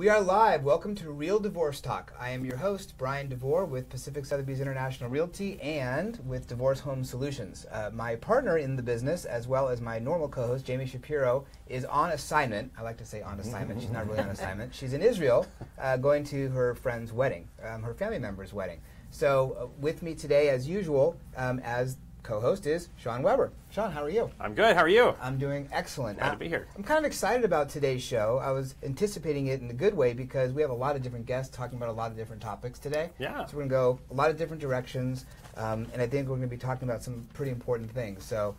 We are live. Welcome to Real Divorce Talk. I am your host, Brian DeVore with Pacific Sotheby's International Realty and with Divorce Home Solutions. My partner in the business, as well as my normal co-host, Jamie Shapiro, is on assignment. I like to say on assignment. She's not really on assignment. She's in Israel going to her friend's wedding, her family member's wedding. So with me today, as usual, as co-host is Sean Weber. Sean, how are you? I'm good. How are you? I'm doing excellent. Glad to be here. I'm kind of excited about today's show. I was anticipating it in a good way because we have a lot of different guests talking about a lot of different topics today. Yeah. So we're going to go a lot of different directions, and I think we're going to be talking about some pretty important things. So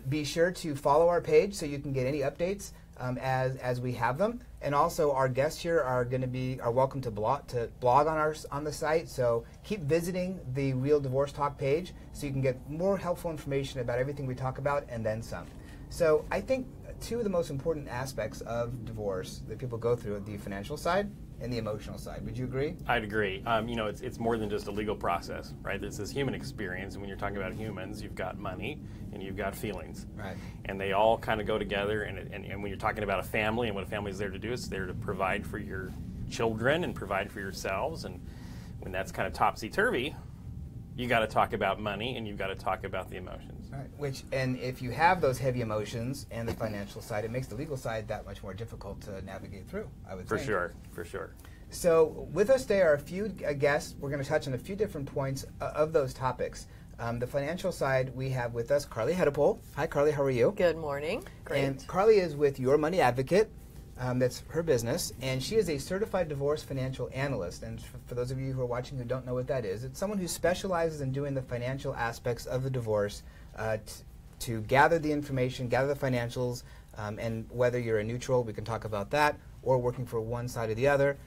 be sure to follow our page so you can get any updates as we have them. And also, our guests here are welcome to blog on the site. So keep visiting the Real Divorce Talk page so you can get more helpful information about everything we talk about and then some. So I think two of the most important aspects of divorce that people go through are the financial side and the emotional side. Would you agree? I'd agree. It's more than just a legal process, right? It's this human experience, and when you're talking about humans, you've got money and you've got feelings. Right. And they all kind of go together, and when you're talking about a family and what a family is there to do, it's there to provide for your children and provide for yourselves, and when that's kind of topsy-turvy, you got to talk about money and you've got to talk about the emotions. Right. And if you have those heavy emotions and the financial side, it makes the legal side that much more difficult to navigate through, I would think. For sure. So with us today are a few guests. We're going to touch on a few different points of those topics. The financial side, we have with us Carly Hedepol. Hi, Carly. How are you? Good morning. Great. And Carly is with Your Money Advocate. That's her business, and she is a certified divorce financial analyst. And for those of you who are watching who don't know what that is, it's someone who specializes in doing the financial aspects of the divorce to gather the information, gather the financials, and whether you're a neutral, we can talk about that, or working for one side or the other,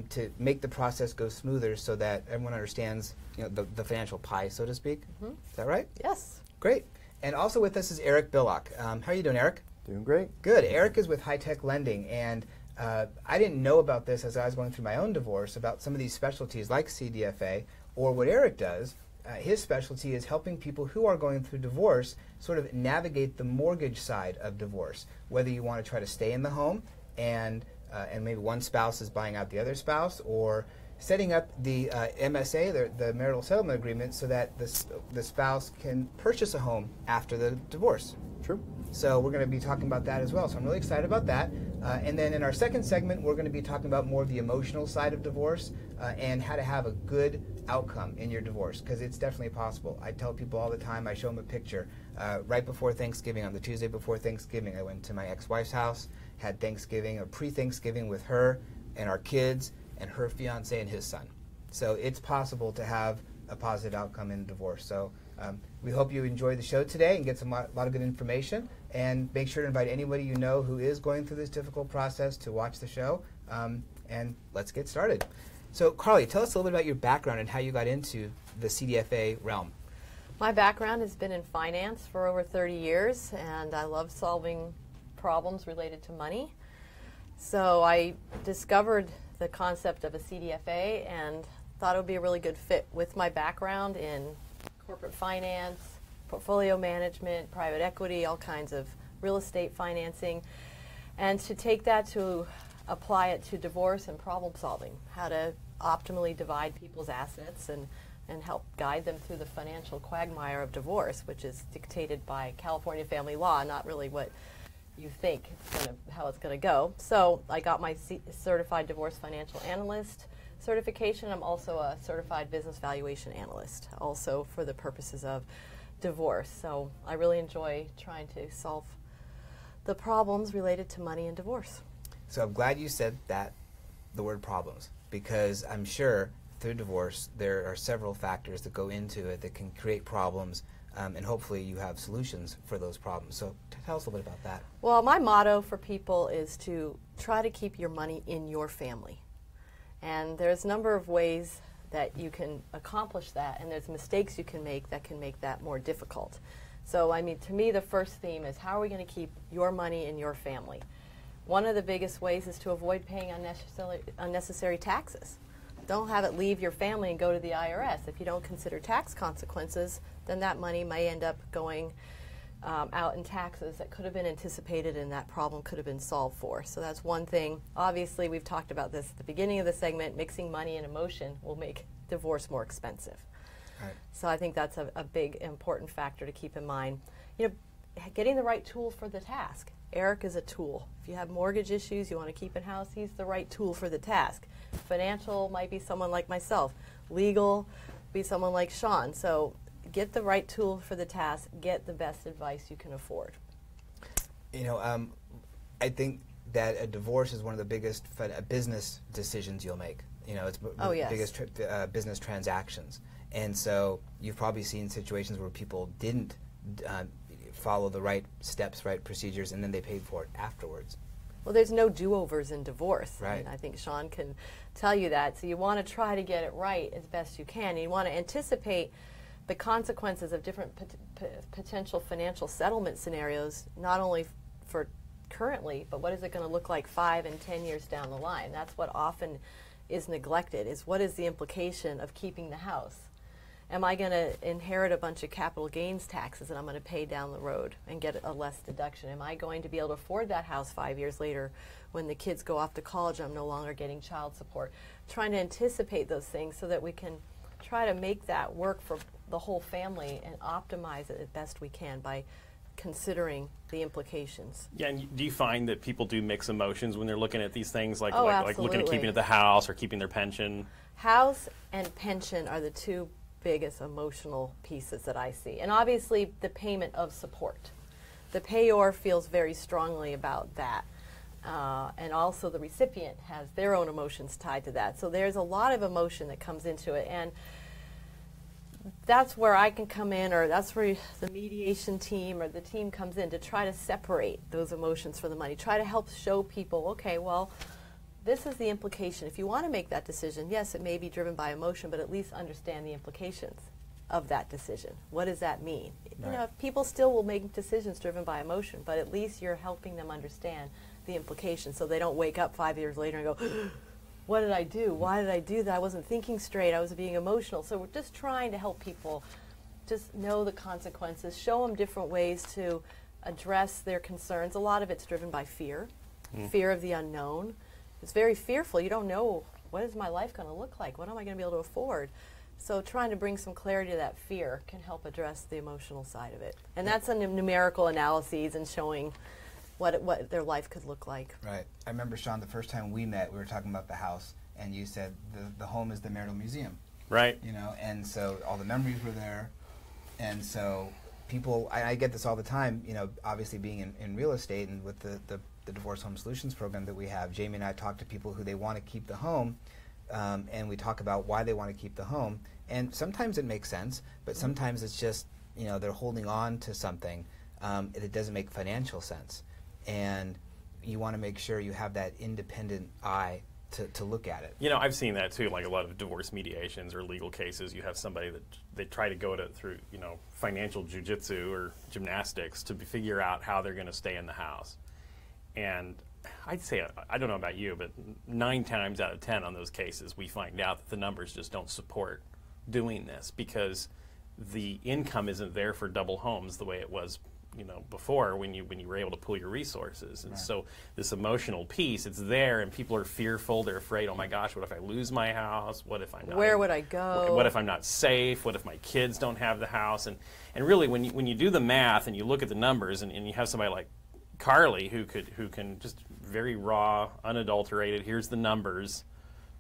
to make the process go smoother so that everyone understands the financial pie, so to speak. Mm-hmm. Is that right? Yes. Great. And also with us is Eric Billock. How are you doing, Eric? Doing great. Good. Eric is with High Tech Lending, and I didn't know about this as I was going through my own divorce, about some of these specialties like CDFA, or what Eric does. His specialty is helping people who are going through divorce sort of navigate the mortgage side of divorce, whether you want to try to stay in the home and maybe one spouse is buying out the other spouse, or setting up the MSA, the marital settlement agreement, so that the spouse can purchase a home after the divorce. True. So we're going to be talking about that as well. So I'm really excited about that. And then in our second segment, we're going to be talking about more of the emotional side of divorce and how to have a good outcome in your divorce, because it's definitely possible. I tell people all the time, I show them a picture. Right before Thanksgiving, on the Tuesday before Thanksgiving, I went to my ex-wife's house, had Thanksgiving, or pre-Thanksgiving with her and our kids and her fiance and his son. So it's possible to have a positive outcome in divorce. So we hope you enjoy the show today and get a lot of good information. And make sure to invite anybody you know who is going through this difficult process to watch the show. And let's get started. So Carly, tell us a little bit about your background and how you got into the CDFA realm. My background has been in finance for over 30 years, and I love solving problems related to money. So I discovered the concept of a CDFA and thought it would be a really good fit with my background in corporate finance, portfolio management, private equity, all kinds of real estate financing, and to take that to apply it to divorce and problem solving, how to optimally divide people's assets and help guide them through the financial quagmire of divorce, which is dictated by California family law, not really what you think how it's going to go. So I got my certified divorce financial analyst certification. I'm also a certified business valuation analyst, also for the purposes of divorce. So I really enjoy trying to solve the problems related to money and divorce. So I'm glad you said the word problems, because I'm sure through divorce there are several factors that go into it that can create problems, and hopefully you have solutions for those problems. So tell us a little bit about that. Well, my motto for people is to try to keep your money in your family. And there's a number of ways that you can accomplish that, and there's mistakes you can make that more difficult. So, to me, the first theme is, how are we going to keep your money in your family? One of the biggest ways is to avoid paying unnecessary taxes. Don't have it leave your family and go to the IRS. If you don't consider tax consequences, then that money may end up going out in taxes that could have been anticipated and that problem could have been solved for. So that's one thing. Obviously, we've talked about this at the beginning of the segment, mixing money and emotion will make divorce more expensive. Right. So I think that's a big important factor to keep in mind. You know, getting the right tool for the task. Eric is a tool. If you have mortgage issues, you want to keep in house, he's the right tool for the task. Financial might be someone like myself. Legal be someone like Sean. So get the right tool for the task, get the best advice you can afford. You know, I think that a divorce is one of the biggest business decisions you'll make. You know, it's yes. biggest business transactions. And so you've probably seen situations where people didn't follow the right steps, right procedures, and then they paid for it afterwards. Well, there's no do-overs in divorce. Right. I mean, I think Sean can tell you that. So you want to try to get it right as best you can. You want to anticipate the consequences of different potential financial settlement scenarios, not only for currently, but what is it going to look like 5 and 10 years down the line? That's what often is neglected, is what is the implication of keeping the house? Am I going to inherit a bunch of capital gains taxes that I'm going to pay down the road and get a less deduction? Am I going to be able to afford that house 5 years later when the kids go off to college? I'm no longer getting child support. Trying to anticipate those things so that we can try to make that work for the whole family and optimize it as best we can by considering the implications. Yeah, and do you find that people do mix emotions when they're looking at these things, like Oh, like looking at absolutely. keeping at the house or keeping their pension? House and pension are the two biggest emotional pieces that I see. And obviously the payment of support. The payor feels very strongly about that. And also the recipient has their own emotions tied to that. So there's a lot of emotion that comes into it. And that's where I can come in, or that's where the mediation team or the team comes in to try to separate those emotions from the money. Try to help show people, okay, well, this is the implication. If you want to make that decision, yes, it may be driven by emotion, but at least understand the implications of that decision. What does that mean? Right. You know, people still will make decisions driven by emotion, but at least you're helping them understand the implications so they don't wake up 5 years later and go, what did I do? Why did I do that? I wasn't thinking straight. I was being emotional. So we're just trying to help people just know the consequences, show them different ways to address their concerns. A lot of it's driven by fear, fear of the unknown. It's very fearful. You don't know, what is my life going to look like? What am I going to be able to afford? So trying to bring some clarity to that fear can help address the emotional side of it. And that's a numerical analyses and showing what their life could look like. Right. I remember, Sean, the first time we met, we were talking about the house, and you said the home is the marital museum. Right. You know, and so all the memories were there. And so people, I get this all the time, you know, obviously being in real estate and with the Divorce Home Solutions program that we have, Jamie and I talk to people who they want to keep the home, and we talk about why they want to keep the home. And sometimes it makes sense, but sometimes it's just, you know, they're holding on to something and it doesn't make financial sense. And you want to make sure you have that independent eye to look at it. You know, I've seen that too, like a lot of divorce mediations or legal cases. You have somebody that they try to go through, you know, financial jujitsu or gymnastics to figure out how they're going to stay in the house. And I'd say, I don't know about you, but 9 times out of 10 on those cases, we find out that the numbers just don't support doing this because the income isn't there for double homes the way it was, you know, before when you were able to pool your resources. And Right. so this emotional piece, it's there, and people are fearful. They're afraid, oh my gosh, what if I lose my house? What if I'm not? Where would I go? What if I'm not safe? What if my kids don't have the house? And really, when you do the math and you look at the numbers, and you have somebody like Carly who can just very raw, unadulterated, here's the numbers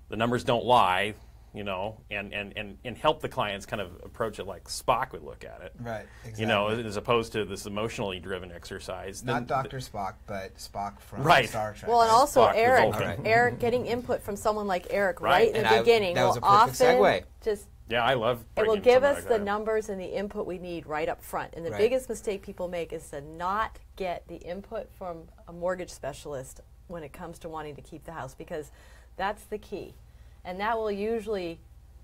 don't lie, you know, and help the clients kind of approach it like Spock would look at it. Right, exactly. You know, as opposed to this emotionally driven exercise. Not Dr. Spock, but Spock from Right. Star Trek. Well, and right? also Spock the Eric, Vulcan. Right. Eric getting input from someone like Eric Right. right in And the beginning that was will a perfect often segue. just Yeah, I love it will bringing give somebody us like the that. numbers and the input we need right up front. And the Right. biggest mistake people make is to not get the input from a mortgage specialist when it comes to wanting to keep the house, because that's the key. And that will usually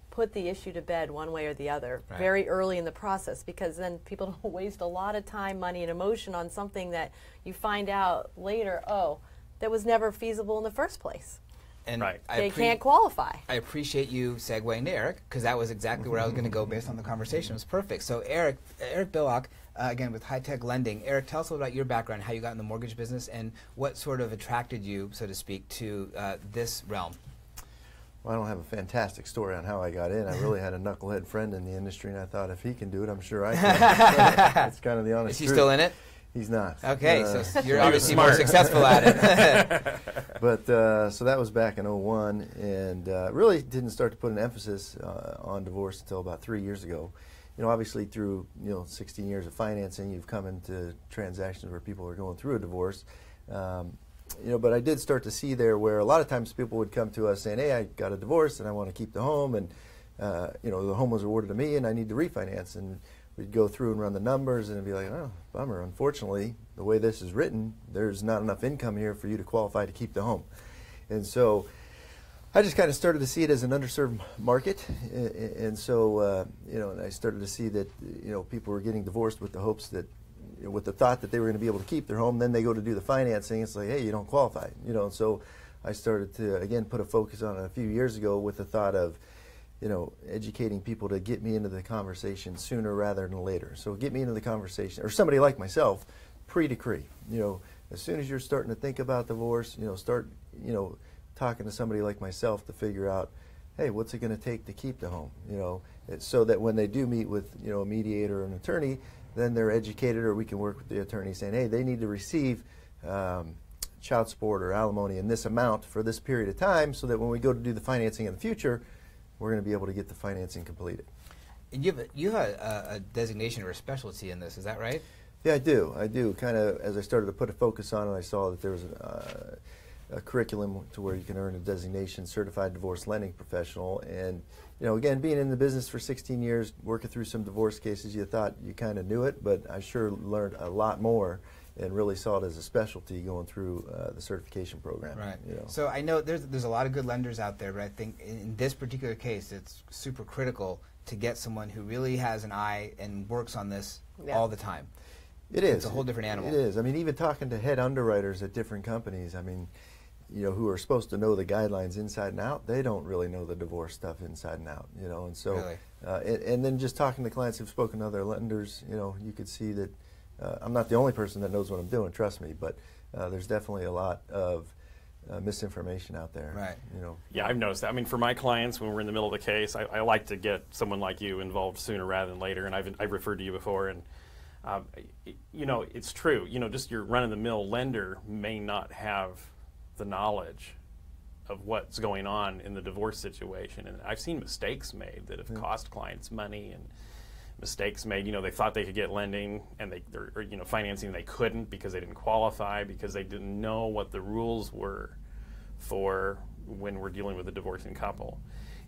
put the issue to bed one way or the other Right. very early in the process, because then people don't waste a lot of time, money, and emotion on something that you find out later, oh, that was never feasible in the first place. And Right. They can't qualify. I appreciate you segueing to Eric, because that was exactly where I was going to go based on the conversation. It was perfect. So Eric Billock, again, with High Tech Lending. Eric, tell us a little about your background, how you got in the mortgage business, and what sort of attracted you, so to speak, to this realm. Well, I don't have a fantastic story on how I got in. I really had a knucklehead friend in the industry, and I thought if he can do it, I'm sure I can. That's kind of the honest truth. Is he still in it? He's not. Okay, so you're obviously more successful at it. But so that was back in '01, and really didn't start to put an emphasis on divorce until about 3 years ago. You know, obviously through 16 years of financing, you've come into transactions where people are going through a divorce. But I did start to see there where a lot of times people would come to us saying, hey, I got a divorce and I want to keep the home, and the home was awarded to me and I need to refinance. And we'd go through and run the numbers and it'd be like, oh, bummer, unfortunately, the way this is written, there's not enough income here for you to qualify to keep the home. And so I just kind of started to see it as an underserved market, and so and I started to see that people were getting divorced with the hopes that, with the thought that they were going to be able to keep their home. Then they go to do the financing. It's like, hey, you don't qualify, And so I started to again put a focus on it a few years ago with the thought of, educating people to get me into the conversation sooner rather than later. So get me into the conversation, or somebody like myself, pre-decree. As soon as you're starting to think about divorce, start talking to somebody like myself to figure out, hey, what's it going to take to keep the home? So that when they do meet with a mediator or an attorney, then they're educated, or we can work with the attorney saying, hey, they need to receive child support or alimony in this amount for this period of time, so that when we go to do the financing in the future, we're going to be able to get the financing completed. And you have a designation or a specialty in this, is that right? Yeah, I do. Kind of as I started to put a focus on it, I saw that there was a curriculum to where you can earn a designation, Certified Divorce Lending Professional. And again, being in the business for 16 years, working through some divorce cases, you thought you kind of knew it, but I sure learned a lot more and really saw it as a specialty going through the certification program. Right. So I know there's a lot of good lenders out there, but I think in this particular case, it's super critical to get someone who really has an eye and works on this all the time. It is. It's a whole different animal. It is. I mean, even talking to head underwriters at different companies, I mean, who are supposed to know the guidelines inside and out, they don't really know the divorce stuff inside and out, and so, really? And then just talking to clients who've spoken to other lenders, you could see that I'm not the only person that knows what I'm doing, trust me, but there's definitely a lot of misinformation out there. Right. Yeah, I've noticed that. I mean, for my clients, when we're in the middle of the case, I like to get someone like you involved sooner rather than later, and I've referred to you before, and it's true. Just your run-of-the-mill lender may not have the knowledge of what's going on in the divorce situation, and I've seen mistakes made that have cost clients money, and mistakes made. They thought they could get lending and they're financing, they couldn't because they didn't qualify, because they didn't know what the rules were for when we're dealing with a divorcing couple.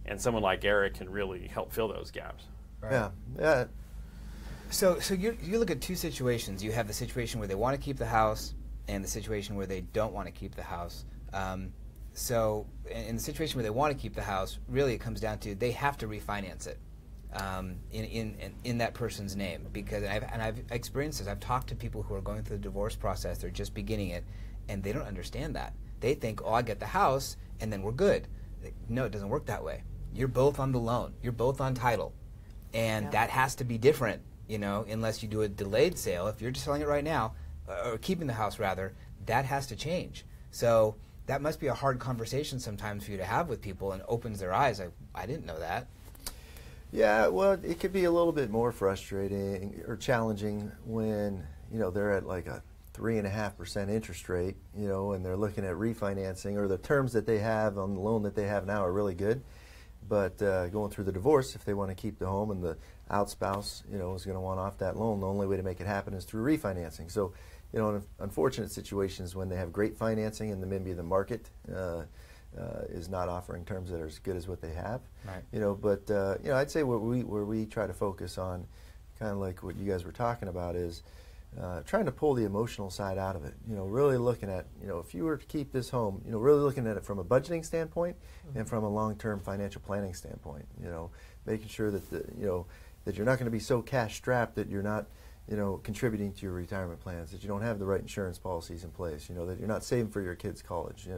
And someone like Eric can really help fill those gaps. Right. Yeah. So you look at two situations. You have the situation where they want to keep the house, and the situation where they don't want to keep the house. So in the situation where they want to keep the house, really it comes down to they have to refinance it in that person's name. Because I've experienced this. I've talked to people who are going through the divorce process. They're just beginning it, and they don't understand that. They think, oh, I get the house, and then we're good. No, it doesn't work that way. You're both on the loan. You're both on title. And that has to be different, unless you do a delayed sale. If you're just selling it right now, or keeping the house rather, that has to change. So that must be a hard conversation sometimes for you to have with people, and opens their eyes. I didn't know that. Yeah, well, it could be a little bit more frustrating or challenging when they're at like a 3.5% interest rate, and they're looking at refinancing, or the terms that they have on the loan that they have now are really good. But going through the divorce, if they want to keep the home and the outspouse, is going to want off that loan, the only way to make it happen is through refinancing. So, in unfortunate situations when they have great financing and maybe the market is not offering terms that are as good as what they have, right. But I'd say where we try to focus on, kind of like what you guys were talking about, is trying to pull the emotional side out of it. Really looking at, if you were to keep this home, really looking at it from a budgeting standpoint and from a long-term financial planning standpoint. Making sure that that you're not going to be so cash strapped that you're not, contributing to your retirement plans, that you don't have the right insurance policies in place, that you're not saving for your kids' college.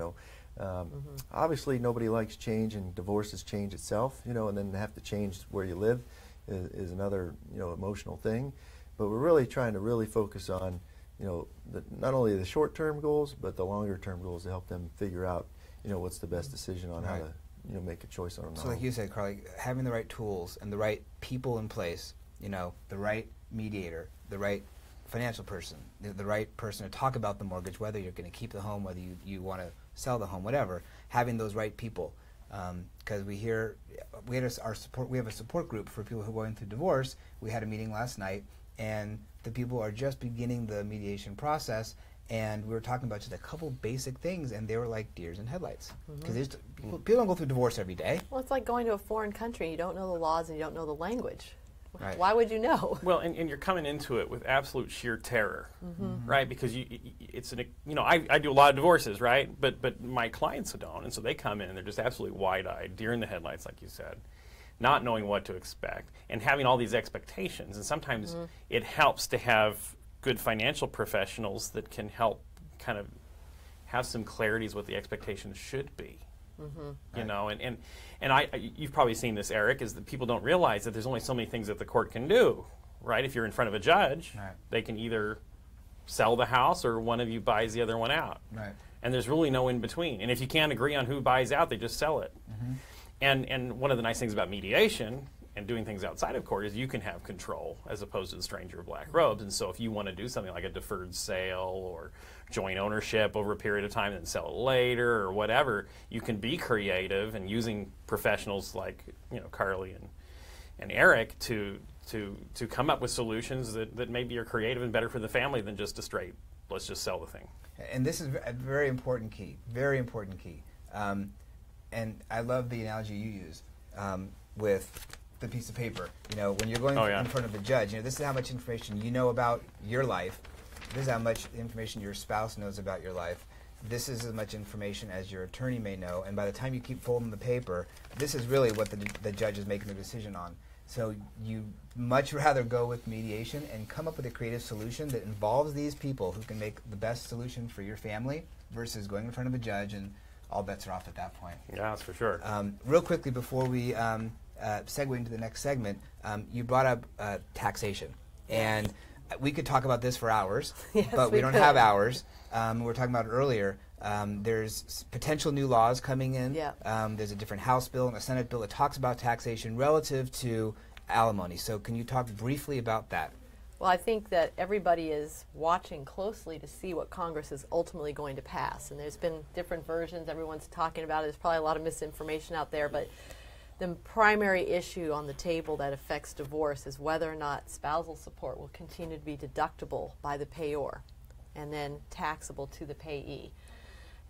Obviously, nobody likes change, and divorce is change itself. And then to have to change where you live is another, emotional thing. but we're really trying to really focus on, not only the short-term goals, but the longer-term goals to help them figure out, what's the best decision on how to, make a choice on. So, like you said, Carly, having the right tools and the right people in place, the right mediator, the right financial person, the right person to talk about the mortgage, whether you're going to keep the home, whether you want to sell the home, whatever. Having those right people, because we have a support group for people who are going through divorce. We had a meeting last night, and the people are just beginning the mediation process, and we were talking about just a couple basic things, and they were like deers in headlights. Because people don't go through divorce every day. Well, it's like going to a foreign country. You don't know the laws and you don't know the language. Right. Why would you know? Well, and you're coming into it with absolute sheer terror, right? Because I do a lot of divorces, right? But my clients don't, and so they come in and they're just absolutely wide-eyed, deer in the headlights, like you said, not knowing what to expect, and having all these expectations. And sometimes it helps to have good financial professionals that can help kind of have some clarity as what the expectations should be. And you've probably seen this, Eric, is that people don't realize that there's only so many things that the court can do, right? If you're in front of a judge, they can either sell the house or one of you buys the other one out. Right. And there's really no in between. And if you can't agree on who buys out, they just sell it. And one of the nice things about mediation and doing things outside of court is you can have control as opposed to the stranger of black robes. And so if you want to do something like a deferred sale or joint ownership over a period of time and then sell it later or whatever, you can be creative and using professionals like Carly and Eric to come up with solutions that maybe are creative and better for the family than just a straight, let's just sell the thing. And this is a very important key, very important key. And I love the analogy you use with the piece of paper. When you're going in front of a judge, this is how much information you know about your life. This is how much information your spouse knows about your life. This is as much information as your attorney may know. And by the time you keep folding the paper, this is really what the judge is making the decision on. So you much rather go with mediation and come up with a creative solution that involves these people who can make the best solution for your family versus going in front of a judge and all bets are off at that point. Yeah, that's for sure. Real quickly before we segue into the next segment, you brought up taxation. And we could talk about this for hours, but we don't have hours. We were talking about it earlier. There's potential new laws coming in. There's a different House bill and a Senate bill that talks about taxation relative to alimony. So can you talk briefly about that? Well, I think that everybody is watching closely to see what Congress is ultimately going to pass. And there's been different versions. Everyone's talking about it. There's probably a lot of misinformation out there. But the primary issue on the table that affects divorce is whether or not spousal support will continue to be deductible by the payor and then taxable to the payee.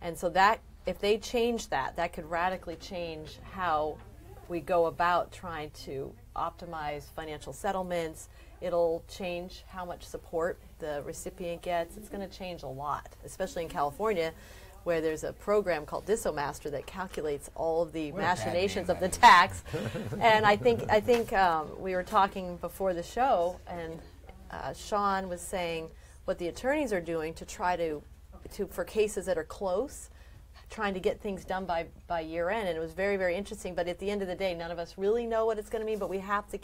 And so that, if they change that, that could radically change how we go about trying to optimize financial settlements. It'll change how much support the recipient gets. It's going to change a lot, especially in California, where there's a program called DissoMaster that calculates all of the machinations of the tax. And I think we were talking before the show, and Sean was saying what the attorneys are doing to try to for cases that are close, trying to get things done by year end. And it was very, very interesting. But at the end of the day, none of us really know what it's going to mean. But we have to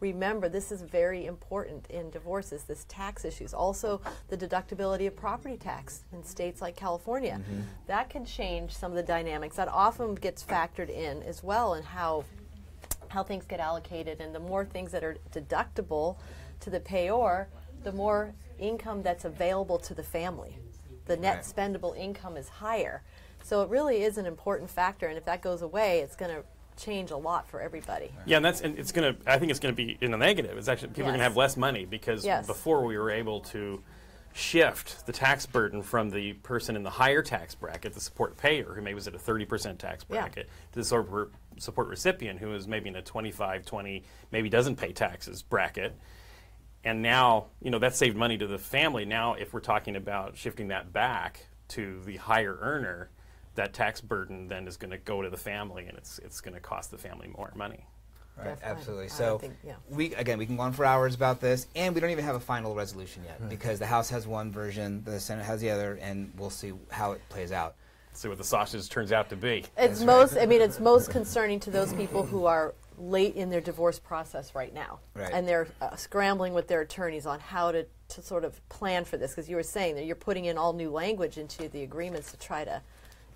remember this is very important in divorces, this tax issues. Also, the deductibility of property tax in states like California. That can change some of the dynamics. That often gets factored in as well in how things get allocated. And the more things that are deductible to the payor, the more income that's available to the family. The net spendable income is higher. So it really is an important factor, and if that goes away, it's going to change a lot for everybody. Yeah, and it's going to. I think it's going to be in the negative. It's actually people are going to have less money because before we were able to shift the tax burden from the person in the higher tax bracket, the support payer, who maybe was at a 30% tax bracket, to the support recipient, who is maybe in a 25, 20, maybe doesn't pay taxes bracket. And now, that saved money to the family. Now, if we're talking about shifting that back to the higher earner, that tax burden then is going to go to the family, and it's going to cost the family more money. Right, absolutely. So we can go on for hours about this, and we don't even have a final resolution yet because the House has one version, the Senate has the other, and we'll see how it plays out. See what the sausage turns out to be. It's most concerning to those people who are late in their divorce process right now. Right. And they're scrambling with their attorneys on how to sort of plan for this, because you were saying that you're putting in all new language into the agreements to try to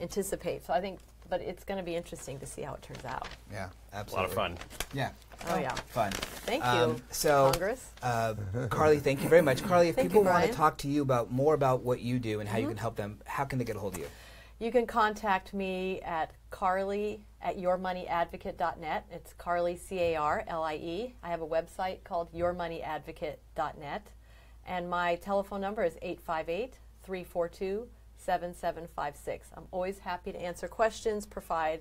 anticipate. So I think, but it's going to be interesting to see how it turns out. Yeah, A absolutely. lot of fun. Yeah. Oh, yeah. Fun. Thank you, So, Congress. Carly, thank you very much. Carly, if Thank people you, want to Brian. talk to you about more about what you do and how you can help them, how can they get a hold of you? You can contact me at carly@yourmoneyadvocate.net. It's Carly, C-A-R-L-I-E. I have a website called yourmoneyadvocate.net. And my telephone number is 858-342-7756. I'm always happy to answer questions, provide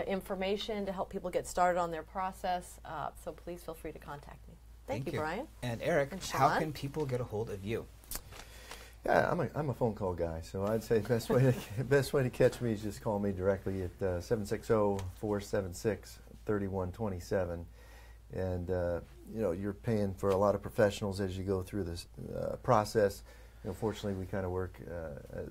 information to help people get started on their process. So please feel free to contact me. Thank you, Brian. And Eric, And how Sean. can people get a hold of you? Yeah, I'm a phone call guy, so I'd say best way to catch me is just call me directly at 760-476-3127. And you're paying for a lot of professionals as you go through this process. Fortunately, we kind of work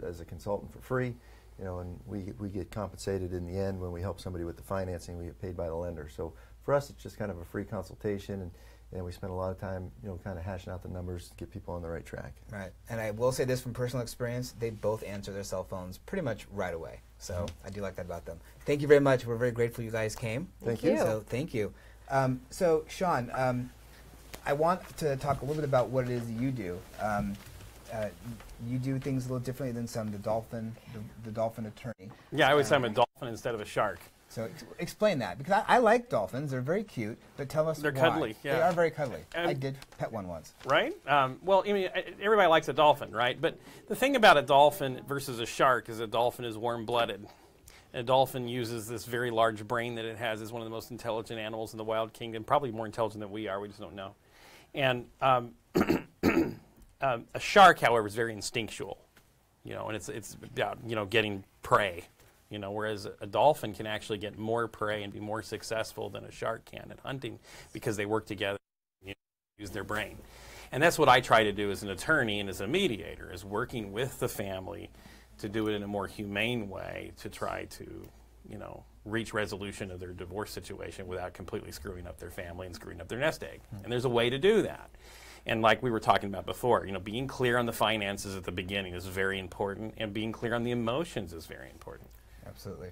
as a consultant for free, and we get compensated in the end when we help somebody with the financing. We get paid by the lender. So for us, it's just kind of a free consultation, and we spend a lot of time, kind of hashing out the numbers to get people on the right track. Right. And I will say this from personal experience, they both answer their cell phones pretty much right away. So I do like that about them. Thank you very much. We're very grateful you guys came. Thank you. So thank you. So Sean, I want to talk a little bit about what it is that you do. You do things a little differently than the dolphin attorney. Yeah, I always say I'm a dolphin instead of a shark. So explain that, because I like dolphins. They're very cute, but tell us They're why. cuddly, yeah. They are very cuddly. And I did pet one once. Right? Well, I mean, everybody likes a dolphin, right? But the thing about a dolphin versus a shark is a dolphin is warm-blooded. A dolphin uses this very large brain that it has. It's one of the most intelligent animals in the wild kingdom, probably more intelligent than we are. We just don't know. And a shark, however, is very instinctual, and it's about, getting prey. Whereas a dolphin can actually get more prey and be more successful than a shark can at hunting because they work together and use their brain. And that's what I try to do as an attorney and as a mediator, is working with the family to do it in a more humane way to try to, reach resolution of their divorce situation without completely screwing up their family and screwing up their nest egg. And there's a way to do that. And like we were talking about before, being clear on the finances at the beginning is very important, and being clear on the emotions is very important. Absolutely.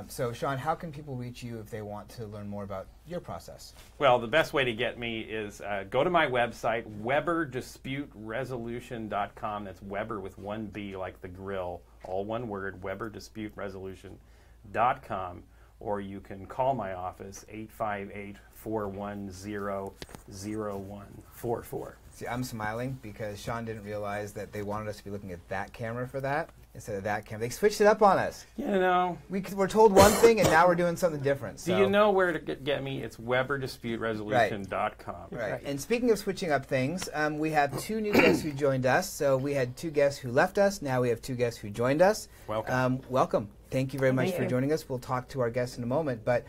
So, Sean, how can people reach you if they want to learn more about your process? Well, the best way to get me is go to my website, WeberDisputeResolution.com. That's Weber with one B, like the grill, all one word, WeberDisputeResolution.com. Or you can call my office, 858-410-0144. See, I'm smiling because Sean didn't realize that they wanted us to be looking at that camera for that instead of that camera. They switched it up on us. We're told one thing, and now we're doing something different. So. Do you know where to get me? It's WeberDisputeResolution.com. Right. And speaking of switching up things, we have two new guests who joined us. So we had two guests who left us. Now we have two guests who joined us. Welcome. Welcome. Thank you very much for joining us. We'll talk to our guests in a moment. But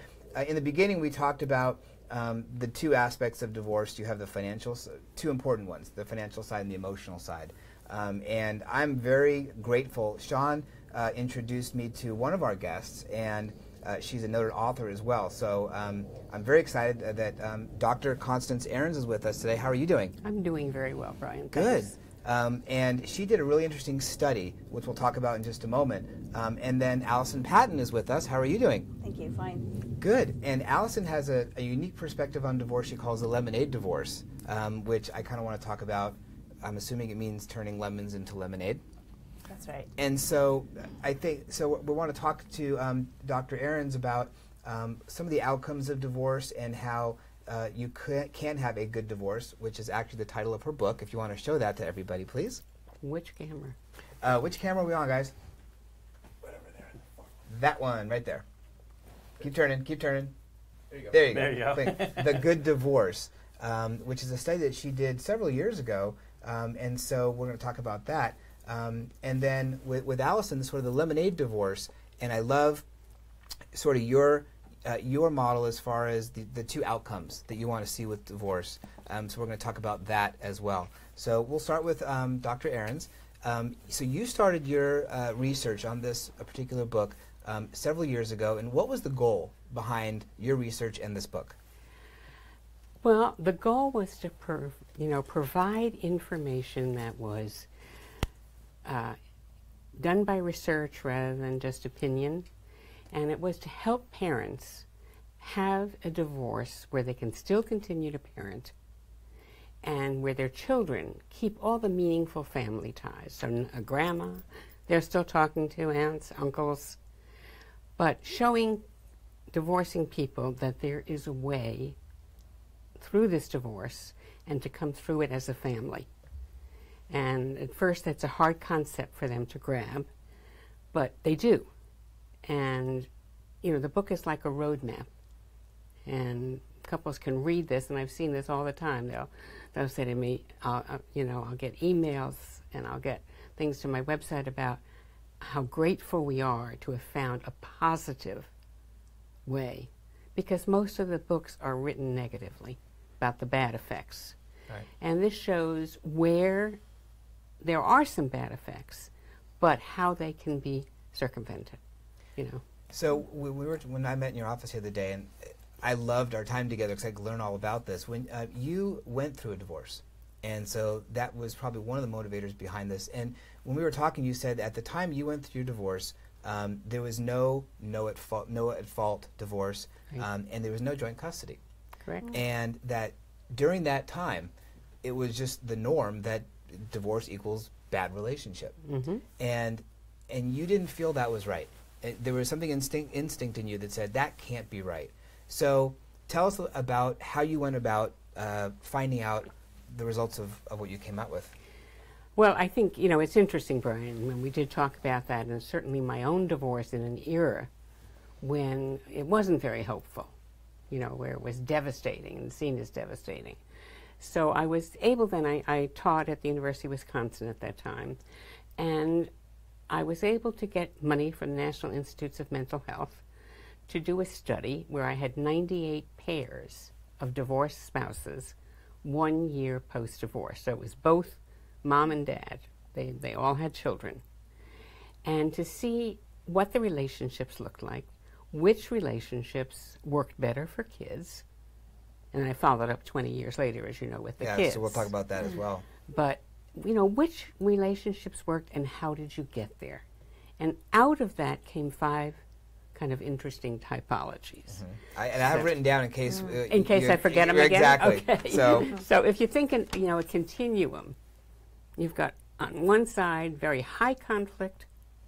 in the beginning, we talked about the two aspects of divorce. You have the financial, two important ones, the financial side and the emotional side. And I'm very grateful. Sean introduced me to one of our guests, and she's a noted author as well. So I'm very excited that Dr. Constance Ahrens is with us today. How are you doing? I'm doing very well, Brian. Good. Thanks. And she did a really interesting study, which we'll talk about in just a moment. And then Allison Patton is with us. How are you doing? Thank you. Fine. Good. And Allison has a unique perspective on divorce she calls the lemonade divorce, which I kind of want to talk about. I'm assuming it means turning lemons into lemonade. That's right. And so I think, we want to talk to Dr. Ahrens about some of the outcomes of divorce and how you can have a good divorce, which is actually the title of her book. If you want to show that to everybody, please. Which camera? Which camera are we on, guys? Whatever there. That one, right there. Keep turning, keep turning. There you go. There you There go. you go. The Good Divorce, which is a study that she did several years ago, and so we're going to talk about that. And then with Allison, sort of the lemonade divorce, and I love sort of your model as far as the two outcomes that you want to see with divorce. So we're going to talk about that as well. So we'll start with Dr. Ahrens. So you started your research on this particular book several years ago. And what was the goal behind your research and this book? Well, the goal was to provide information that was done by research rather than just opinion, and it was to help parents have a divorce where they can still continue to parent and where their children keep all the meaningful family ties. So a grandma, they're still talking to, aunts, uncles, but showing divorcing people that there is a way through this divorce and to come through it as a family. And at first that's a hard concept for them to grab, but they do. And the book is like a roadmap, and couples can read this, and I've seen this all the time. They'll say to me, I'll get emails and I'll get things to my website about how grateful we are to have found a positive way, because most of the books are written negatively about the bad effects. Right. And this shows where there are some bad effects, but how they can be circumvented, So when I met in your office the other day, and I loved our time together because I could learn all about this. When you went through a divorce, and so that was probably one of the motivators behind this. And when we were talking, you said at the time you went through your divorce, there was no at fault divorce, Right. and there was no joint custody. Correct? And that during that time, it was just the norm that divorce equals bad relationship. Mm-hmm. And you didn't feel that was right. There was something instinct in you that said that can't be right. So tell us about how you went about finding out the results of what you came out with. Well, I think, it's interesting, Brian, when we did talk about that, and certainly my own divorce in an era when it wasn't very hopeful, where it was devastating and seen as devastating. So I was able then, I taught at the University of Wisconsin at that time, and I was able to get money from the National Institutes of Mental Health to do a study where I had 98 pairs of divorced spouses 1 year post-divorce. So it was both mom and dad. They all had children. And to see what the relationships looked like, which relationships worked better for kids. And I followed up 20 years later, as you know, with the kids. So we'll talk about that as well. But, which relationships worked and how did you get there? And out of that came 5 kind of interesting typologies. Mm-hmm. I have written down in case I forget them again? Exactly. Okay. So if you think a continuum, you've got on one side very high conflict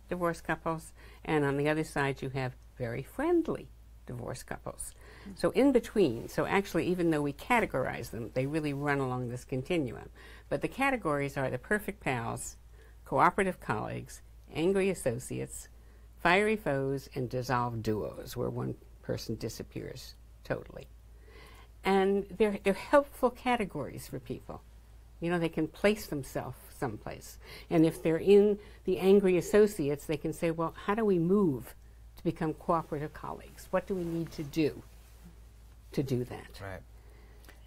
divorced couples, and on the other side you have very friendly divorced couples. So in between, so actually even though we categorize them, they really run along this continuum. But the categories are the perfect pals, cooperative colleagues, angry associates, fiery foes, and dissolved duos, where one person disappears totally. And they're helpful categories for people. They can place themselves someplace. And if they're in the angry associates, they can say, well, how do we move to become cooperative colleagues? What do we need to do that? Right.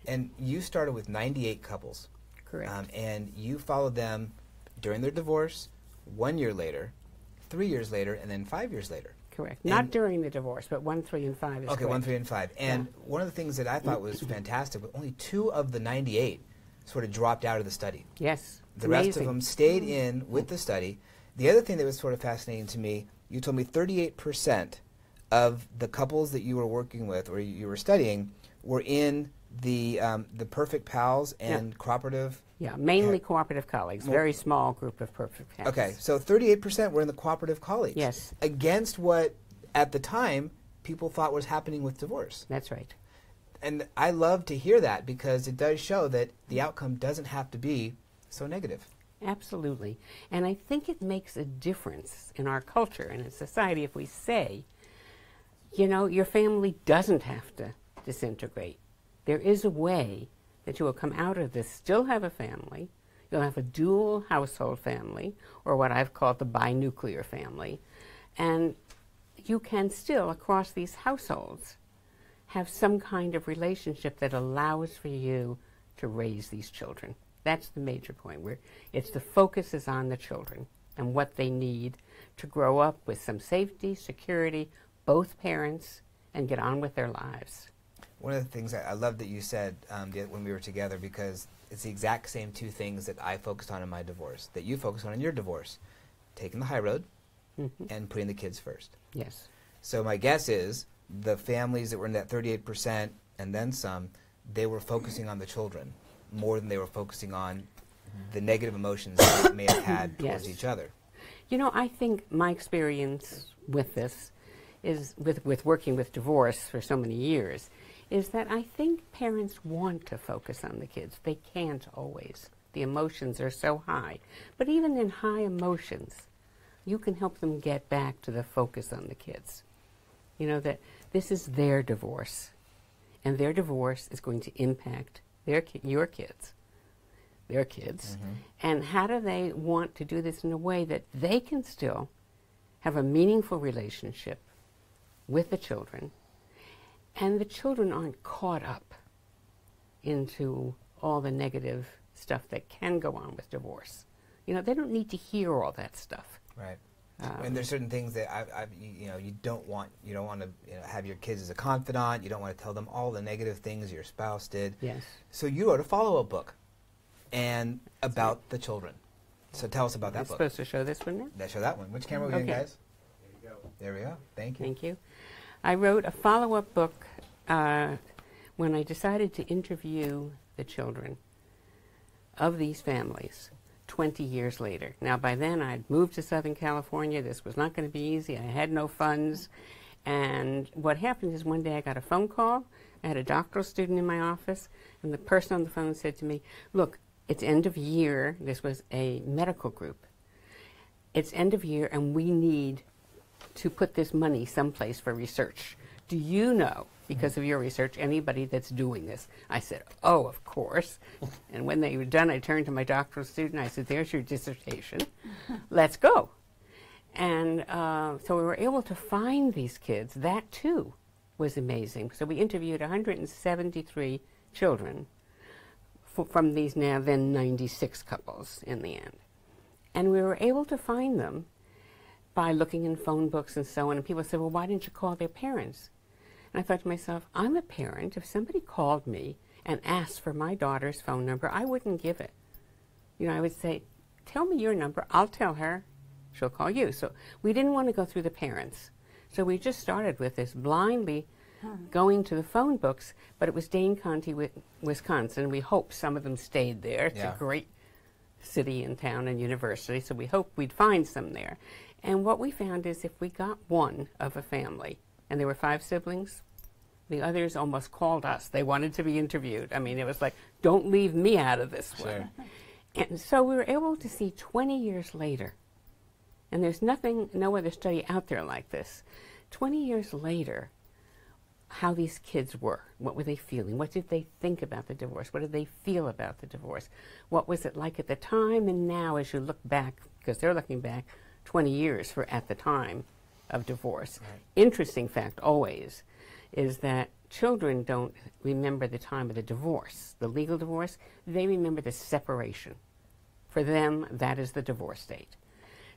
And you started with 98 couples. Correct. And you followed them during their divorce, 1 year later, 3 years later, and then 5 years later. Correct. Not during the divorce, but 1, 3, and 5 is okay, correct. 1, 3, and 5. And one of the things that I thought was fantastic, but only 2 of the 98 sort of dropped out of the study. Yes. The rest of them stayed in with the study. The other thing that was sort of fascinating to me, you told me 38% of the couples that you were working with or you were studying were in the perfect pals and cooperative. Yeah, mainly cooperative colleagues. Very small group of perfect pals. Okay, so 38% were in the cooperative colleagues. Yes. Against what, at the time, people thought was happening with divorce. That's right. And I love to hear that because it does show that the outcome doesn't have to be so negative. Absolutely. And I think it makes a difference in our culture and in society if we say, your family doesn't have to disintegrate. There is a way that you will come out of this, still have a family, you'll have a dual household family, or what I've called the binuclear family, and you can still, across these households, have some kind of relationship that allows for you to raise these children. That's the major point, where the focus is on the children. and what they need to grow up with some safety, security, both parents, and get on with their lives. One of the things I love that you said when we were together, because it's the exact same two things that I focused on in my divorce, that you focused on in your divorce. Taking the high road and putting the kids first. Yes. So my guess is the families that were in that 38% and then some, they were focusing on the children more than they were focusing on the negative emotions they may have had towards Yes. each other. You know, I think my experience with this is, with working with divorce for so many years, is that I think parents want to focus on the kids. They can't always. The emotions are so high. But even in high emotions, you can help them get back to the focus on the kids. You know, that this is their divorce, and their divorce is going to impact your kids, their kids. And how do they want to do this in a way that they can still have a meaningful relationship with the children, and the children aren't caught up into all the negative stuff that can go on with divorce. You know, they don't need to hear all that stuff. Right. And there's certain things that you don't want to have your kids as a confidant. You don't want to tell them all the negative things your spouse did. Yes. So you wrote a follow-up book, and about the children. So tell us about that I'm book. supposed to show this one now? Let's show that one. Which camera are we in, Okay. guys? There you go. There we go. Thank you. Thank you. I wrote a follow-up book when I decided to interview the children of these families 20 years later. Now, by then, I'd moved to Southern California. This was not going to be easy. I had no funds. And what happened is one day I got a phone call. I had a doctoral student in my office, and the person on the phone said to me, "Look, it's end of year." This was a medical group. "It's end of year, and we need to put this money someplace for research. Do you know, because of your research, anybody that's doing this?" I said, "Oh, of course." And when they were done, I turned to my doctoral student. I said, "There's your dissertation. Let's go." And so we were able to find these kids. That, too, was amazing. So we interviewed 173 children from these now then 96 couples in the end. And we were able to find them by looking in phone books and so on. And people said, "Well, why didn't you call their parents?" And I thought to myself, I'm a parent. If somebody called me and asked for my daughter's phone number, I wouldn't give it. You know, I would say, "Tell me your number. I'll tell her. She'll call you." So we didn't want to go through the parents. So we just started with this blindly going to the phone books, but it was Dane County, Wisconsin. We hope some of them stayed there. It's a great city and town and university, so we hope we'd find some there. And what we found is if we got one of a family, and there were 5 siblings, the others almost called us. They wanted to be interviewed. I mean, it was like, don't leave me out of this one. And so we were able to see 20 years later, and there's no other study out there like this, 20 years later, how these kids were. What were they feeling? What did they think about the divorce? What did they feel about the divorce? What was it like at the time and now as you look back, because they're looking back 20 years for at the time of divorce. Right. Interesting fact always is that children don't remember the time of the divorce, the legal divorce. They remember the separation. For them, that is the divorce date.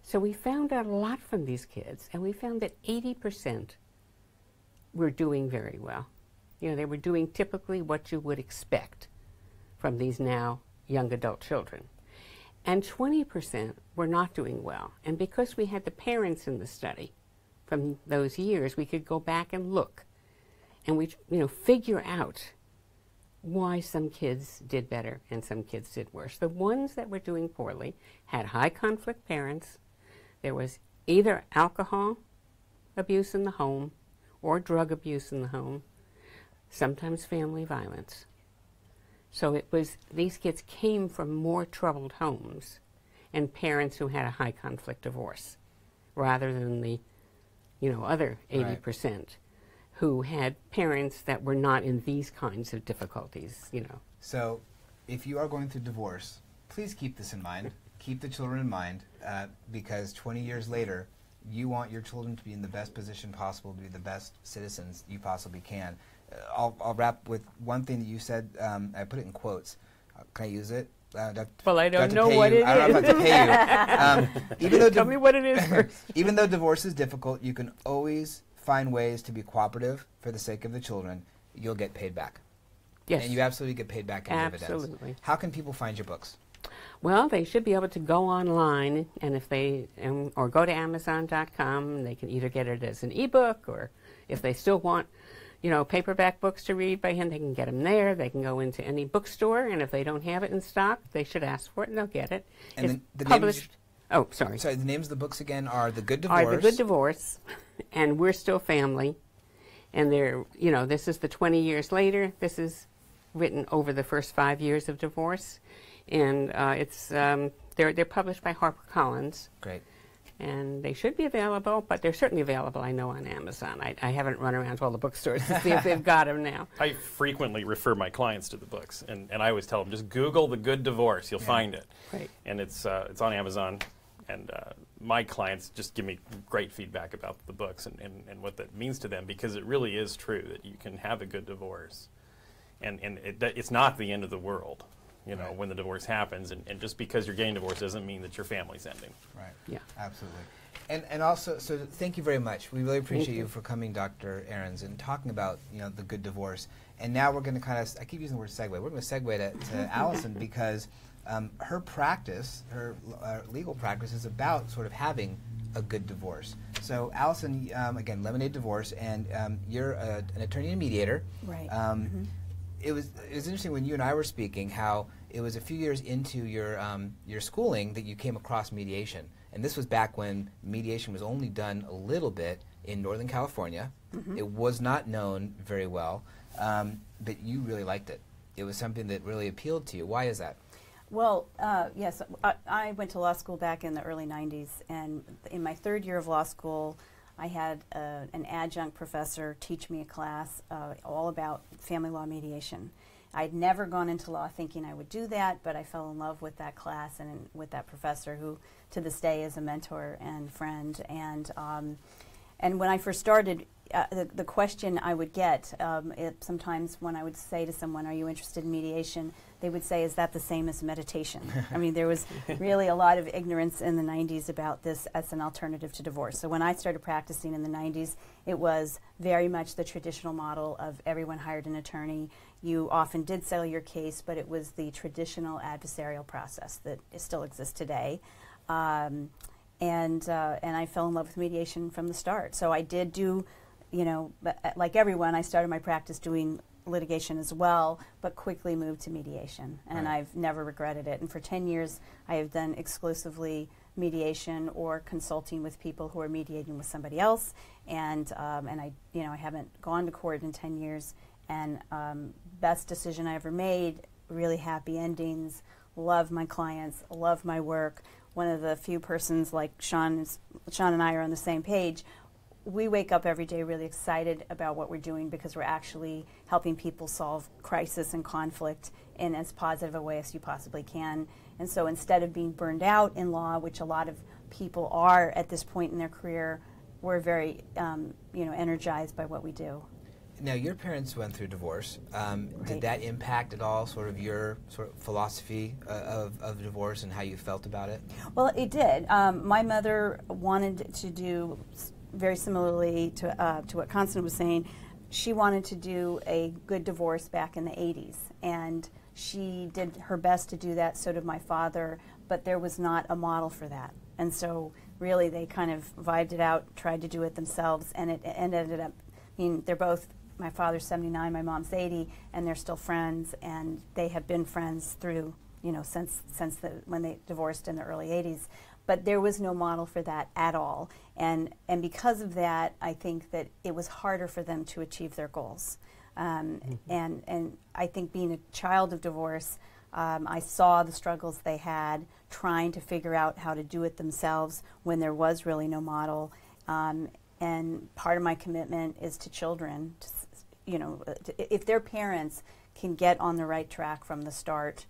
So we found out a lot from these kids, and we found that 80% were doing very well. You know, they were doing typically what you would expect from these now young adult children. And 20% were not doing well. And because we had the parents in the study from those years, we could go back and look. And we, figure out why some kids did better and some kids did worse. The ones that were doing poorly had high conflict parents. There was either alcohol abuse in the home or drug abuse in the home, sometimes family violence. So it was, these kids came from more troubled homes and parents who had a high conflict divorce, rather than the, other 80%. Right. Who had parents that were not in these kinds of difficulties, So if you are going through divorce, please keep this in mind. Keep the children in mind, because 20 years later, you want your children to be in the best position possible, to be the best citizens you possibly can. I'll wrap with one thing that you said. I put it in quotes. Can I use it? Well, I don't to know pay what you. it I don't know if I have to pay you. Even though Tell me what it is first. even though divorce is difficult, you can always find ways to be cooperative for the sake of the children. You'll get paid back. Yes. And you absolutely get paid back in dividends. Absolutely. How can people find your books? Well, they should be able to go online, and if they or go to Amazon.com. They can either get it as an ebook, or if they still want, paperback books to read by hand, they can get them there. They can go into any bookstore, and if they don't have it in stock, they should ask for it, and they'll get it. And it's the published. Oh, sorry. Sorry, the names of the books again are The Good Divorce. Are The Good Divorce, and We're Still Family, and they're this is the 20 years later. This is written over the first 5 years of divorce. And they're published by HarperCollins. Great. And they should be available, but they're certainly available, I know, on Amazon. I haven't run around to all the bookstores to see if they've got them now. I frequently refer my clients to the books, and I always tell them, just Google The Good Divorce. You'll find it. Right. And it's on Amazon. And my clients just give me great feedback about the books and what that means to them, because it really is true that you can have a good divorce. And it's not the end of the world. Right. When the divorce happens, and just because you're getting divorced doesn't mean that your family's ending. Right. Yeah. Absolutely. And also, so thank you very much. We really appreciate you for coming, Dr. Ahrens, and talking about the good divorce. And now we're going to I keep using the word segue. We're going to segue to Allison, because her practice, her legal practice, is about sort of having a good divorce. So Allison, again, Lemonade Divorce, and you're an attorney and mediator. Right. It was interesting when you and I were speaking how it was a few years into your schooling that you came across mediation, and this was back when mediation was only done a little bit in Northern California. It was not known very well, but you really liked it. It was something that really appealed to you. Why is that? Well, yes, I went to law school back in the early 90s, and in my third year of law school, I had an adjunct professor teach me a class all about family law mediation. I'd never gone into law thinking I would do that, but I fell in love with that class and with that professor, who to this day is a mentor and friend. And when I first started, the question I would get sometimes when I would say to someone, "Are you interested in mediation?" they would say, "Is that the same as meditation?" I mean, there was really a lot of ignorance in the 90s about this as an alternative to divorce. So when I started practicing in the 90s, it was very much the traditional model of everyone hired an attorney. You often did settle your case, but it was the traditional adversarial process that still exists today. And I fell in love with mediation from the start. So I did do, like everyone, I started my practice doing litigation as well, but quickly moved to mediation, and Right. I've never regretted it. And for 10 years, I have done exclusively mediation or consulting with people who are mediating with somebody else, and I haven't gone to court in 10 years. And best decision I ever made. Really happy endings. Love my clients. Love my work. One of the few persons like Sean and I are on the same page. We wake up every day really excited about what we're doing, because we're actually helping people solve crisis and conflict in as positive a way as you possibly can. And so instead of being burned out in law, which a lot of people are at this point in their career, we're very energized by what we do. Now, your parents went through divorce. Right. Did that impact at all sort of your sort of philosophy of divorce and how you felt about it? Well, it did. My mother wanted to do very similarly to what Constance was saying. She wanted to do a good divorce back in the 80s, and she did her best to do that. So did my father, but there was not a model for that. And so really they kind of vibed it out, tried to do it themselves, and it ended up, they're both, my father's 79, my mom's 80, and they're still friends, and they have been friends through, since when they divorced in the early 80s. But there was no model for that at all. And because of that, I think that it was harder for them to achieve their goals. And I think being a child of divorce, I saw the struggles they had trying to figure out how to do it themselves when there was really no model. And part of my commitment is to children. If their parents can get on the right track from the start,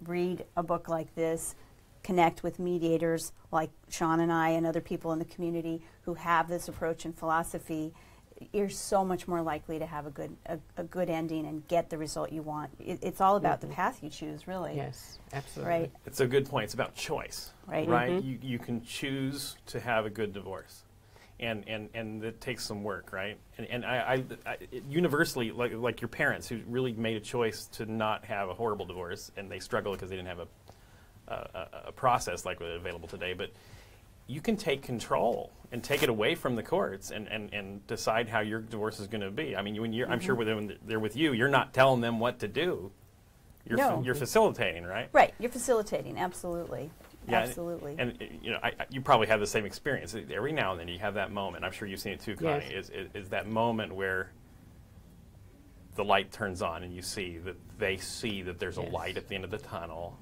read a book like this, connect with mediators like Sean and I and other people in the community who have this approach and philosophy, you're so much more likely to have a good ending and get the result you want. It's all about the path you choose, really. Yes, absolutely. Right. It's a good point. It's about choice. Right. Right? You can choose to have a good divorce. And it takes some work, right? And I universally, like your parents who really made a choice to not have a horrible divorce, and they struggled because they didn't have a process like available today, but you can take control and take it away from the courts and decide how your divorce is going to be. I mean, when you're, I'm sure when they're with you, you're not telling them what to do. You're facilitating, right? Right. You're facilitating. Absolutely. Yeah, Absolutely. And you know, you probably have the same experience. Every now and then you have that moment. I'm sure you've seen it too, Connie. Yes. Is that moment where the light turns on and you see that they see that there's a Yes. light at the end of the tunnel,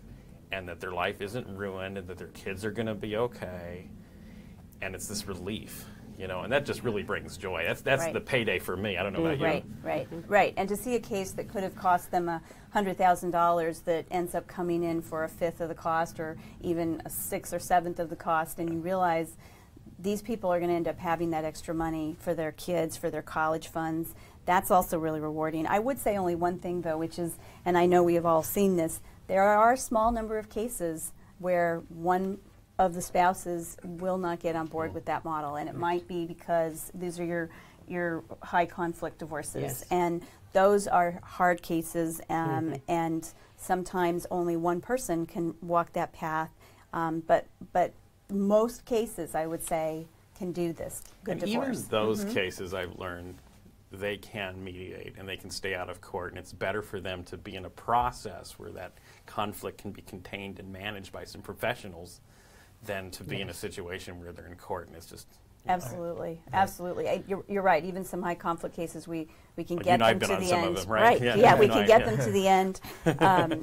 and that their life isn't ruined, and that their kids are going to be okay, and it's this relief, you know, and that just really brings joy. That's Right. the payday for me. I don't know about you. Right. And to see a case that could have cost them $100,000 that ends up coming in for a fifth of the cost, or even a sixth or seventh of the cost, and you realize these people are going to end up having that extra money for their kids, for their college funds. That's also really rewarding. I would say only one thing, though, which is, and I know we have all seen this, there are a small number of cases where one of the spouses will not get on board with that model, and it might be because these are your high conflict divorces, Yes. and those are hard cases, and sometimes only one person can walk that path, but most cases, I would say, can do this good And divorce. even those cases, I've learned, they can mediate and they can stay out of court, and it's better for them to be in a process where that conflict can be contained and managed by some professionals than to be in a situation where they're in court and it's just... Absolutely, absolutely. You're right. Even some high conflict cases, we can Like get you and I them have been to on the some end. of them, right? Yeah, we No, can get yeah. them to the end.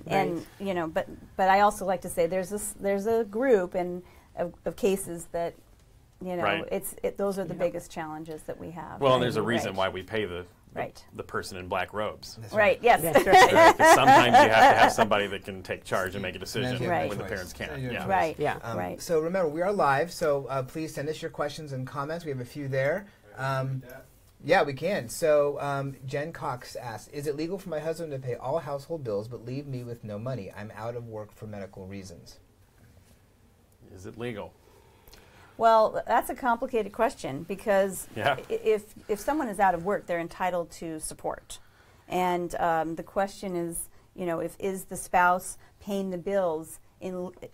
And you know, but I also like to say there's a group of cases that, you know, Right. those are the biggest challenges that we have. Well, and there's a Right. reason why we pay the Right. the person in black robes. Right. Yes. That's right. Right? 'Cause sometimes you have to have somebody that can take charge and make a decision you have Right. when the choice. parents can't. You have Yeah. choice. Right. Yeah. Right. So remember, we are live, so please send us your questions and comments. We have a few there. Yeah, we can. So Jen Cox asks, is it legal for my husband to pay all household bills but leave me with no money? I'm out of work for medical reasons. Is it legal? Well, that's a complicated question because Yeah. if someone is out of work, they're entitled to support, and the question is, you know, is the spouse paying the bills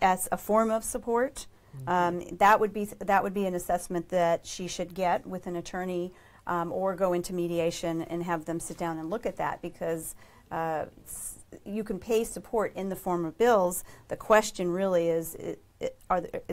as a form of support? That would be an assessment that she should get with an attorney, or go into mediation and have them sit down and look at that, because you can pay support in the form of bills. The question really is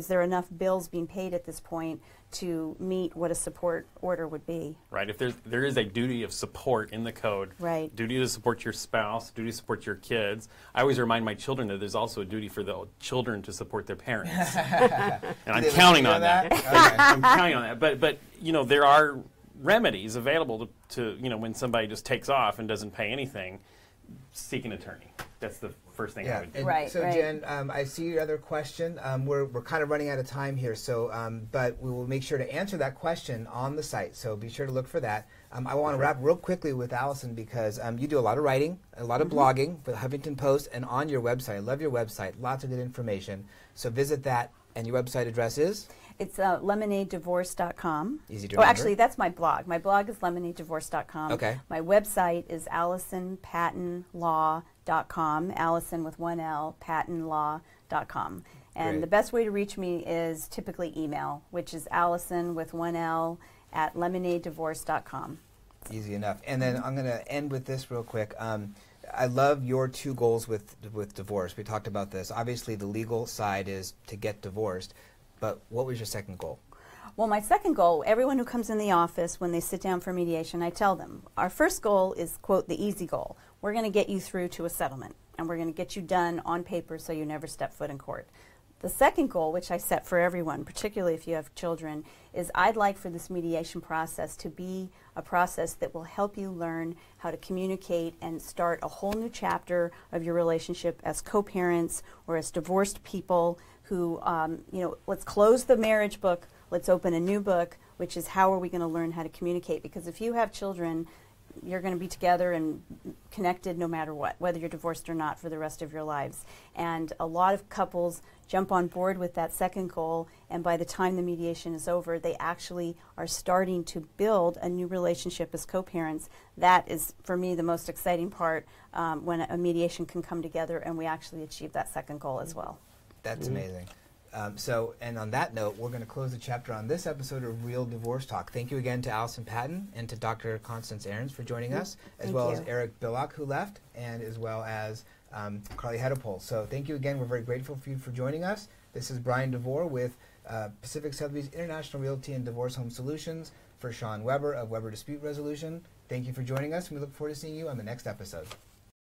there enough bills being paid at this point to meet what a support order would be? Right. If there is a duty of support in the code, Right. duty to support your spouse, duty to support your kids. I always remind my children that there's also a duty for the children to support their parents, and I'm Did they counting listen on to that. Okay. I'm counting on that. But you know, there are remedies available to you know, when somebody just takes off and doesn't pay anything, seek an attorney. That's the first thing I Yeah. would do. And Right, so right. Jen, I see your other question. We're kind of running out of time here, so but we will make sure to answer that question on the site. So be sure to look for that. I want to wrap real quickly with Allison because you do a lot of writing, a lot of blogging for the Huffington Post and on your website. I love your website. Lots of good information. So visit that, and your website address is? It's lemonadedivorce.com. Easy to Oh, remember. actually, that's my blog. My blog is lemonadedivorce.com. Okay. My website is AllisonPattonLaw.com. Allison with one L, PattonLaw.com. And Great. the best way to reach me is typically email, which is Allison with one L at lemonadedivorce.com. Easy enough. And then I'm going to end with this real quick. I love your two goals with divorce. We talked about this. Obviously, the legal side is to get divorced. But what was your second goal? Well, my second goal, everyone who comes in the office, when they sit down for mediation, I tell them, our first goal is, quote, the easy goal. We're going to get you through to a settlement, and we're going to get you done on paper so you never step foot in court. The second goal, which I set for everyone, particularly if you have children, is I'd like for this mediation process to be a process that will help you learn how to communicate and start a whole new chapter of your relationship as co-parents or as divorced people who, you know, let's close the marriage book, let's open a new book which is how are we going to learn how to communicate? Because if you have children, you're going to be together and connected no matter what, whether you're divorced or not, for the rest of your lives. And a lot of couples jump on board with that second goal, and by the time the mediation is over, they actually are starting to build a new relationship as co-parents. That is, for me, the most exciting part, when a mediation can come together and we actually achieve that second goal as well. That's amazing. And on that note, we're going to close the chapter on this episode of Real Divorce Talk. Thank you again to Allison Patton and to Dr. Constance Ahrens for joining us, as well as Eric Billock, who left, and as well as Carly Hedepol. So thank you again. We're very grateful for you for joining us. This is Brian DeVore with Pacific Sotheby's International Realty and Divorce Home Solutions for Sean Weber of Weber Dispute Resolution. Thank you for joining us, and we look forward to seeing you on the next episode.